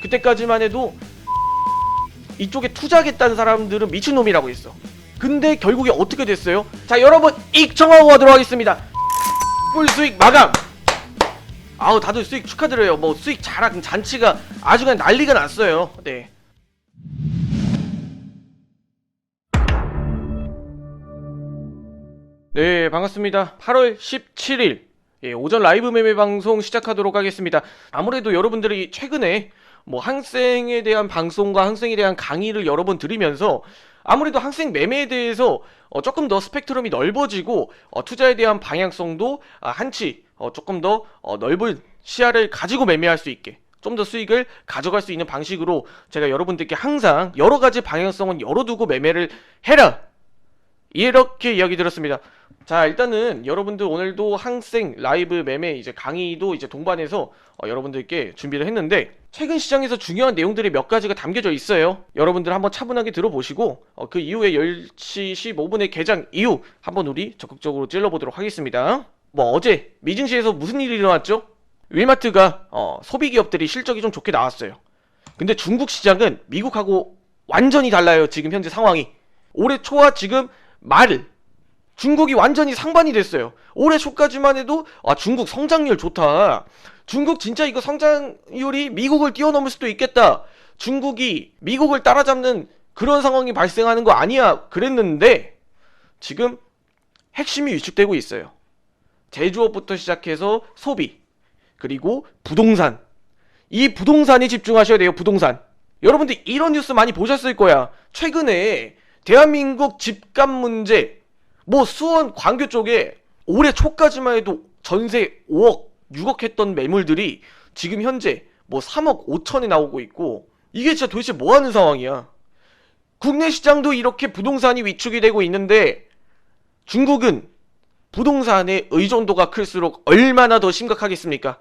그때까지만 해도 이쪽에 투자하겠다는 사람들은 미친놈이라고 했어. 근데 결국에 어떻게 됐어요? 자, 여러분 익청하고 가도록 하겠습니다. 꿀 수익 마감. 아우, 다들 수익 축하드려요. 뭐 수익 자랑 잔치가 아주 그냥 난리가 났어요. 네. 네, 반갑습니다. 8월 17일 오전 라이브 매매 방송 시작하도록 하겠습니다. 아무래도 여러분들이 최근에 뭐 항생에 대한 방송과 항생에 대한 강의를 여러 번 들으면서 아무래도 항생 매매에 대해서 조금 더 스펙트럼이 넓어지고 투자에 대한 방향성도 한치 조금 더 넓은 시야를 가지고 매매할 수 있게 좀 더 수익을 가져갈 수 있는 방식으로 제가 여러분들께 항상 여러 가지 방향성은 열어두고 매매를 해라, 이렇게 이야기 드렸습니다. 자, 일단은 여러분들 오늘도 항생 라이브 매매 이제 강의도 이제 동반해서 여러분들께 준비를 했는데, 최근 시장에서 중요한 내용들이 몇 가지가 담겨져 있어요. 여러분들 한번 차분하게 들어보시고 그 이후에 10시 15분에 개장 이후 한번 우리 적극적으로 찔러보도록 하겠습니다. 뭐 어제 미증시에서 무슨 일이 일어났죠? 윌마트가 소비기업들이 실적이 좀 좋게 나왔어요. 근데 중국 시장은 미국하고 완전히 달라요. 지금 현재 상황이. 올해 초와 지금 말 중국이 완전히 상반이 됐어요. 올해 초까지만 해도 중국 성장률 좋다, 중국 진짜 이거 성장률이 미국을 뛰어넘을 수도 있겠다, 중국이 미국을 따라잡는 그런 상황이 발생하는 거 아니야, 그랬는데 지금 핵심이 위축되고 있어요. 제조업부터 시작해서 소비, 그리고 부동산. 이 부동산에 집중하셔야 돼요. 부동산. 여러분들 이런 뉴스 많이 보셨을 거야. 최근에 대한민국 집값 문제, 뭐 수원 광교 쪽에 올해 초까지만 해도 전세 5억 6억 했던 매물들이 지금 현재 뭐 3억 5천에 나오고 있고, 이게 진짜 도대체 뭐 하는 상황이야. 국내 시장도 이렇게 부동산이 위축이 되고 있는데 중국은 부동산의 의존도가 클수록 얼마나 더 심각하겠습니까?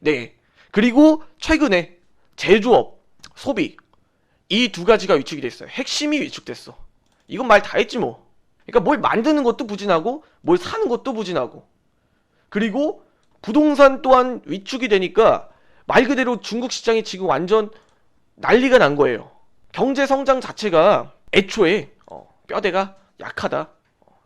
네. 그리고 최근에 제조업, 소비, 이 두 가지가 위축이 됐어요. 핵심이 위축됐어. 이건 말 다 했지 뭐. 그러니까 뭘 만드는 것도 부진하고 뭘 사는 것도 부진하고, 그리고 부동산 또한 위축이 되니까 말 그대로 중국 시장이 지금 완전 난리가 난 거예요. 경제 성장 자체가 애초에 뼈대가 약하다.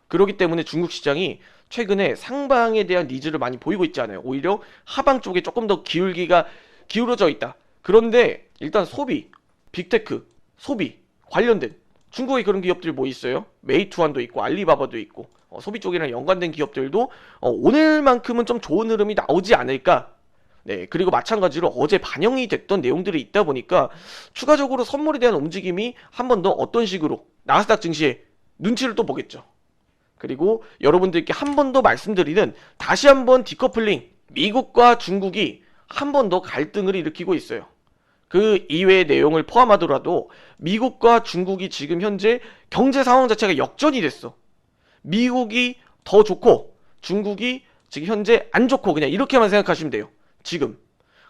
그렇기 때문에 중국 시장이 최근에 상방에 대한 니즈를 많이 보이고 있지 않아요. 오히려 하방 쪽에 조금 더 기울어져 있다. 그런데 일단 소비, 빅테크, 소비 관련된 중국에 그런 기업들이 뭐 있어요? 메이투안도 있고 알리바바도 있고 소비 쪽이랑 연관된 기업들도 오늘만큼은 좀 좋은 흐름이 나오지 않을까. 네, 그리고 마찬가지로 어제 반영이 됐던 내용들이 있다 보니까 추가적으로 선물에 대한 움직임이 한 번 더 어떤 식으로 나스닥 증시에 눈치를 또 보겠죠. 그리고 여러분들께 한 번 더 말씀드리는, 다시 한번 디커플링, 미국과 중국이 한 번 더 갈등을 일으키고 있어요. 그 이외의 내용을 포함하더라도 미국과 중국이 지금 현재 경제 상황 자체가 역전이 됐어. 미국이 더 좋고 중국이 지금 현재 안 좋고, 그냥 이렇게만 생각하시면 돼요. 지금.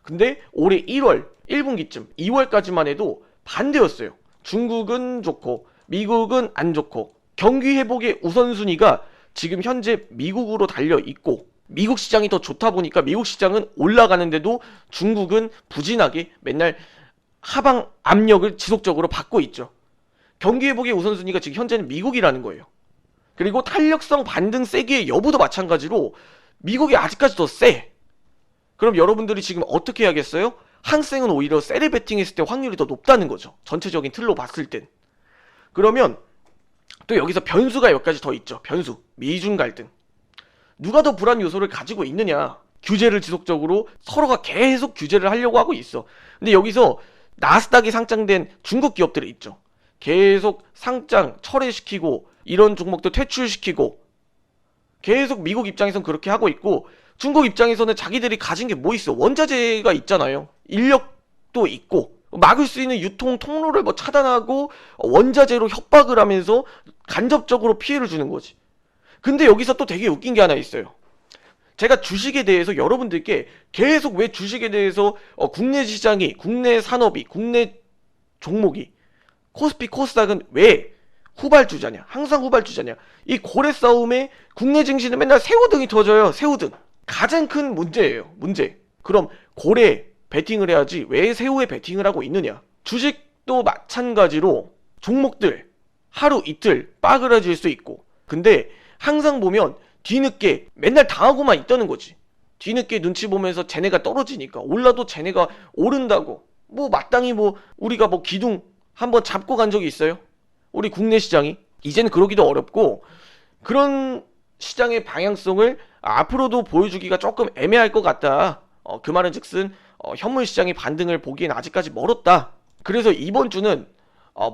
근데 올해 1월 1분기쯤 2월까지만 해도 반대였어요. 중국은 좋고 미국은 안 좋고, 경기 회복의 우선순위가 지금 현재 미국으로 달려 있고, 미국 시장이 더 좋다 보니까 미국 시장은 올라가는데도 중국은 부진하게 맨날 하방 압력을 지속적으로 받고 있죠. 경기 회복의 우선순위가 지금 현재는 미국이라는 거예요. 그리고 탄력성 반등 세기의 여부도 마찬가지로 미국이 아직까지 더 세. 그럼 여러분들이 지금 어떻게 해야겠어요? 항생은 오히려 세를 베팅했을 때 확률이 더 높다는 거죠. 전체적인 틀로 봤을 땐. 그러면 또 여기서 변수가 몇 가지 더 있죠. 변수, 미중 갈등. 누가 더 불안 요소를 가지고 있느냐. 규제를 지속적으로 서로가 계속 규제를 하려고 하고 있어. 근데 여기서 나스닥이 상장된 중국 기업들이 있죠. 계속 상장 철회시키고 이런 종목도 퇴출시키고, 계속 미국 입장에서는 그렇게 하고 있고, 중국 입장에서는 자기들이 가진 게 뭐 있어? 원자재가 있잖아요. 인력도 있고, 막을 수 있는 유통 통로를 뭐 차단하고 원자재로 협박을 하면서 간접적으로 피해를 주는 거지. 근데 여기서 또 되게 웃긴 게 하나 있어요. 제가 주식에 대해서 여러분들께 계속 왜 주식에 대해서 국내 시장이, 국내 산업이, 국내 종목이, 코스피 코스닥은 왜 후발주자냐, 항상 후발주자냐, 이 고래 싸움에 국내 증시는 맨날 새우등이 터져요. 새우등. 가장 큰 문제예요. 문제. 그럼 고래 베팅을 해야지 왜 새우에 베팅을 하고 있느냐. 주식도 마찬가지로 종목들 하루 이틀 빠그라질 수 있고, 근데 항상 보면 뒤늦게 맨날 당하고만 있다는 거지. 뒤늦게 눈치 보면서 쟤네가 떨어지니까 올라도 쟤네가 오른다고 뭐 마땅히 뭐 우리가 뭐 기둥 한번 잡고 간 적이 있어요? 우리 국내 시장이 이제는 그러기도 어렵고, 그런 시장의 방향성을 앞으로도 보여주기가 조금 애매할 것 같다. 그 말은 즉슨 현물 시장의 반등을 보기엔 아직까지 멀었다. 그래서 이번 주는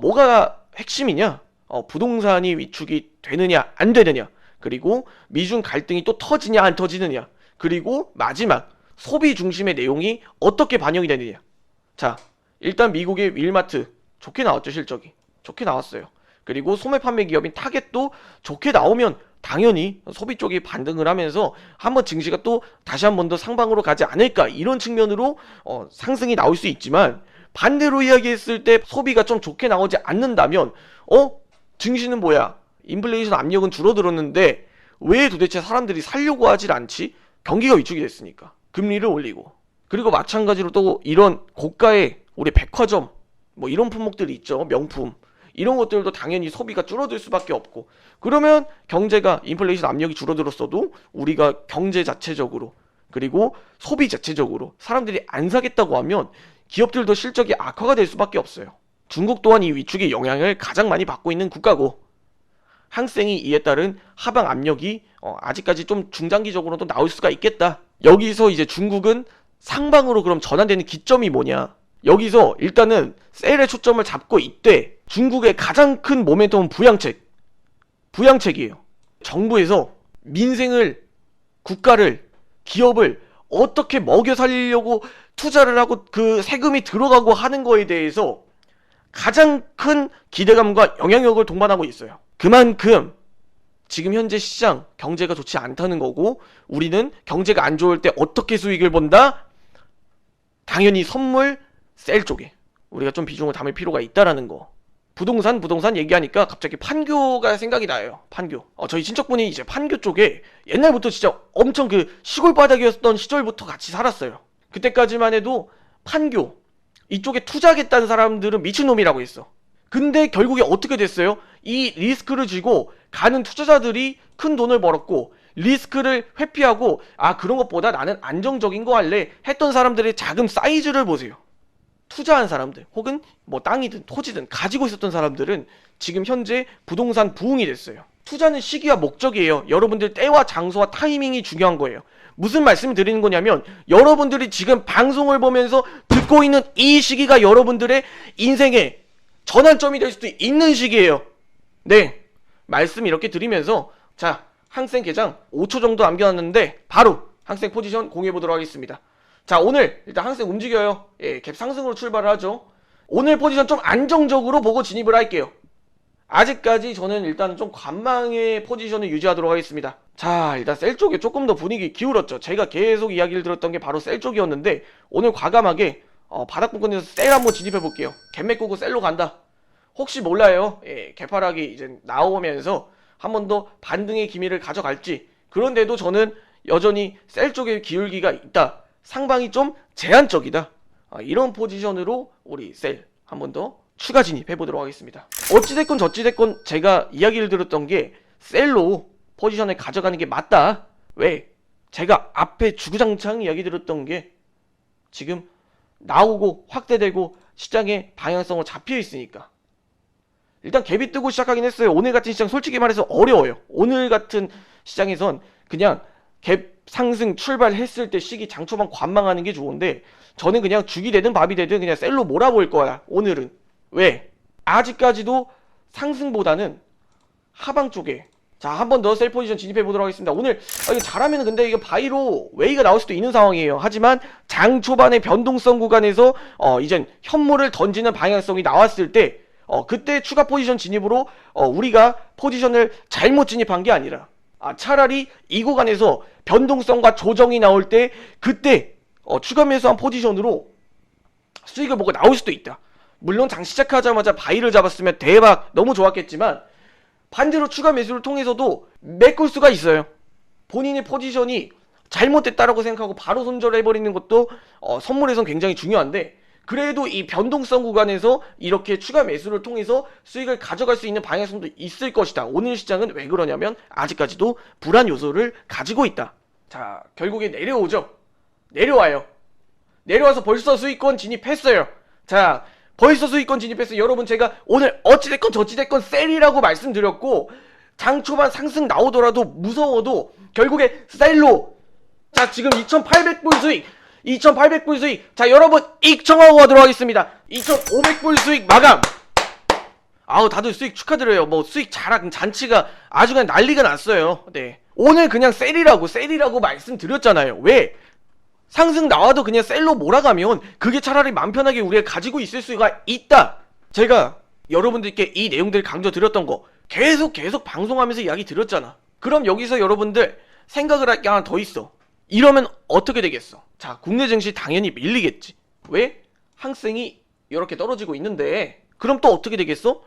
뭐가 핵심이냐? 부동산이 위축이 되느냐 안 되느냐, 그리고 미중 갈등이 또 터지냐 안 터지느냐, 그리고 마지막 소비 중심의 내용이 어떻게 반영이 되느냐. 자, 일단 미국의 윌마트 좋게 나왔죠. 실적이 좋게 나왔어요. 그리고 소매 판매 기업인 타겟도 좋게 나오면 당연히 소비 쪽이 반등을 하면서 한번 증시가 또 다시 한 번 더 상방으로 가지 않을까, 이런 측면으로 상승이 나올 수 있지만, 반대로 이야기했을 때 소비가 좀 좋게 나오지 않는다면 증시는 뭐야? 인플레이션 압력은 줄어들었는데 왜 도대체 사람들이 살려고 하질 않지? 경기가 위축이 됐으니까 금리를 올리고. 그리고 마찬가지로 또 이런 고가의 우리 백화점 뭐 이런 품목들이 있죠. 명품 이런 것들도 당연히 소비가 줄어들 수밖에 없고, 그러면 경제가 인플레이션 압력이 줄어들었어도 우리가 경제 자체적으로 그리고 소비 자체적으로 사람들이 안 사겠다고 하면 기업들도 실적이 악화가 될 수밖에 없어요. 중국 또한 이 위축의 영향을 가장 많이 받고 있는 국가고, 항생이 이에 따른 하방 압력이 아직까지 좀 중장기적으로도 나올 수가 있겠다. 여기서 이제 중국은 상방으로 그럼 전환되는 기점이 뭐냐? 여기서 일단은 셀에 초점을 잡고 있대. 중국의 가장 큰 모멘텀은 부양책이에요. 정부에서 민생을, 국가를, 기업을 어떻게 먹여 살리려고 투자를 하고 그 세금이 들어가고 하는 거에 대해서 가장 큰 기대감과 영향력을 동반하고 있어요. 그만큼 지금 현재 시장 경제가 좋지 않다는 거고, 우리는 경제가 안 좋을 때 어떻게 수익을 본다? 당연히 선물, 셀 쪽에 우리가 좀 비중을 담을 필요가 있다라는 거. 부동산 얘기하니까 갑자기 판교가 생각이 나요. 판교. 저희 친척분이 이제 판교 쪽에 옛날부터 진짜 엄청 그 시골 바닥이었던 시절부터 같이 살았어요. 그때까지만 해도 판교 이쪽에 투자하겠다는 사람들은 미친놈이라고 했어. 근데 결국에 어떻게 됐어요? 이 리스크를 쥐고 가는 투자자들이 큰 돈을 벌었고, 리스크를 회피하고 그런 것보다 나는 안정적인 거 할래 했던 사람들의 자금 사이즈를 보세요. 투자한 사람들 혹은 뭐 땅이든 토지든 가지고 있었던 사람들은 지금 현재 부동산 부흥이 됐어요. 투자는 시기와 목적이에요. 여러분들 때와 장소와 타이밍이 중요한 거예요. 무슨 말씀을 드리는 거냐면, 여러분들이 지금 방송을 보면서 듣고 있는 이 시기가 여러분들의 인생의 전환점이 될 수도 있는 시기예요. 네, 말씀 이렇게 드리면서 자, 항생 개장 5초 정도 남겨놨는데 바로 항생 포지션 공유해보도록 하겠습니다. 자, 오늘 일단 항생 움직여요. 갭 상승으로 출발을 하죠. 오늘 포지션 좀 안정적으로 보고 진입을 할게요. 아직까지 저는 일단 좀 관망의 포지션을 유지하도록 하겠습니다. 자, 일단 셀 쪽에 조금 더 분위기 기울었죠. 제가 계속 이야기를 들었던 게 바로 셀 쪽이었는데, 오늘 과감하게 바닥 부근에서 셀 한번 진입해 볼게요. 갭 메꾸고 셀로 간다. 혹시 몰라요. 개파락이 이제 나오면서 한 번 더 반등의 기미를 가져갈지. 그런데도 저는 여전히 셀 쪽에 기울기가 있다. 상방이 좀 제한적이다. 이런 포지션으로 우리 셀 한 번 더 추가 진입해 보도록 하겠습니다. 어찌됐건 저찌됐건 제가 이야기를 들었던 게 셀로 포지션을 가져가는 게 맞다. 왜? 제가 앞에 주구장창 이야기 들었던 게 지금 나오고 확대되고 시장의 방향성으로 잡혀 있으니까. 일단 갭이 뜨고 시작하긴 했어요. 오늘 같은 시장 솔직히 말해서 어려워요. 오늘 같은 시장에선 그냥 갭 상승 출발했을 때 시기 장초반 관망하는 게 좋은데, 저는 그냥 죽이 되든 밥이 되든 그냥 셀로 몰아볼 거야 오늘은. 왜? 아직까지도 상승보다는 하방 쪽에. 자, 한 번 더 셀 포지션 진입해 보도록 하겠습니다. 오늘 이거 잘하면 근데 이거 바이로 웨이가 나올 수도 있는 상황이에요. 하지만 장 초반의 변동성 구간에서 이젠 현물을 던지는 방향성이 나왔을 때 그때 추가 포지션 진입으로 우리가 포지션을 잘못 진입한 게 아니라 차라리 이 구간에서 변동성과 조정이 나올 때 그때 추가 매수한 포지션으로 수익을 보고 나올 수도 있다. 물론 장 시작하자마자 바이를 잡았으면 대박 너무 좋았겠지만, 반대로 추가 매수를 통해서도 메꿀 수가 있어요. 본인의 포지션이 잘못됐다라고 생각하고 바로 손절해버리는 것도 선물에선 굉장히 중요한데, 그래도 이 변동성 구간에서 이렇게 추가 매수를 통해서 수익을 가져갈 수 있는 방향성도 있을 것이다. 오늘 시장은 왜 그러냐면 아직까지도 불안 요소를 가지고 있다. 자, 결국에 내려오죠. 내려와요. 내려와서 벌써 수익권 진입했어요. 자, 벌써 수익권 진입했어요. 여러분, 제가 오늘 어찌됐건 저찌됐건 셀이라고 말씀드렸고, 장 초반 상승 나오더라도 무서워도 결국에 셀로. 자, 지금 2,800불 수익, 2,800불 수익. 자, 여러분 익청하고 가도록 하겠습니다. 2,500불 수익 마감. 아우, 다들 수익 축하드려요. 뭐 수익 자랑 잔치가 아주 그냥 난리가 났어요. 네, 오늘 그냥 셀이라고 말씀드렸잖아요. 왜? 상승 나와도 그냥 셀로 몰아가면 그게 차라리 맘 편하게 우리가 가지고 있을 수가 있다. 제가 여러분들께 이 내용들 강조드렸던 거 계속 방송하면서 이야기 드렸잖아. 그럼 여기서 여러분들 생각을 할 게 하나 더 있어. 이러면 어떻게 되겠어? 자, 국내 증시 당연히 밀리겠지. 왜? 항생이 이렇게 떨어지고 있는데, 그럼 또 어떻게 되겠어?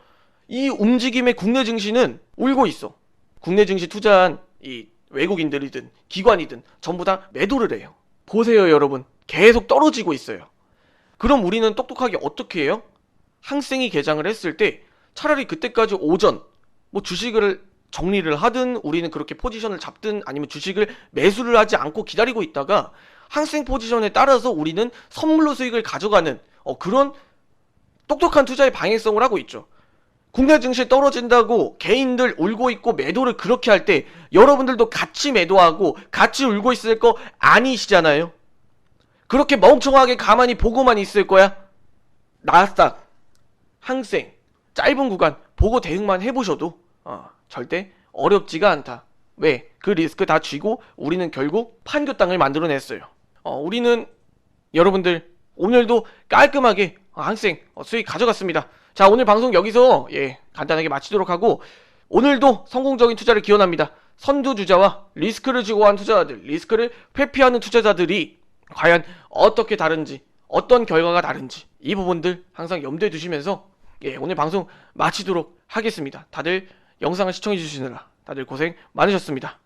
이 움직임에 국내 증시는 울고 있어. 국내 증시 투자한 이 외국인들이든 기관이든 전부 다 매도를 해요. 보세요, 여러분. 계속 떨어지고 있어요. 그럼 우리는 똑똑하게 어떻게 해요? 항생이 개장을 했을 때 차라리 그때까지 오전 뭐 주식을 정리를 하든 우리는 그렇게 포지션을 잡든 아니면 주식을 매수를 하지 않고 기다리고 있다가 항생 포지션에 따라서 우리는 선물로 수익을 가져가는 그런 똑똑한 투자의 방향성을 하고 있죠. 국내 증시 떨어진다고 개인들 울고 있고 매도를 그렇게 할 때 여러분들도 같이 매도하고 같이 울고 있을 거 아니시잖아요. 그렇게 멍청하게 가만히 보고만 있을 거야? 나스닥, 항생, 짧은 구간 보고 대응만 해보셔도 절대 어렵지가 않다. 왜? 그 리스크 다 쥐고 우리는 결국 판교땅을 만들어냈어요. 우리는 여러분들 오늘도 깔끔하게 항생 수익 가져갔습니다. 자, 오늘 방송 여기서 간단하게 마치도록 하고, 오늘도 성공적인 투자를 기원합니다. 선두주자와 리스크를 지고 한 투자자들, 리스크를 회피하는 투자자들이 과연 어떻게 다른지, 어떤 결과가 다른지 이 부분들 항상 염두에 두시면서 오늘 방송 마치도록 하겠습니다. 다들 영상을 시청해 주시느라 다들 고생 많으셨습니다.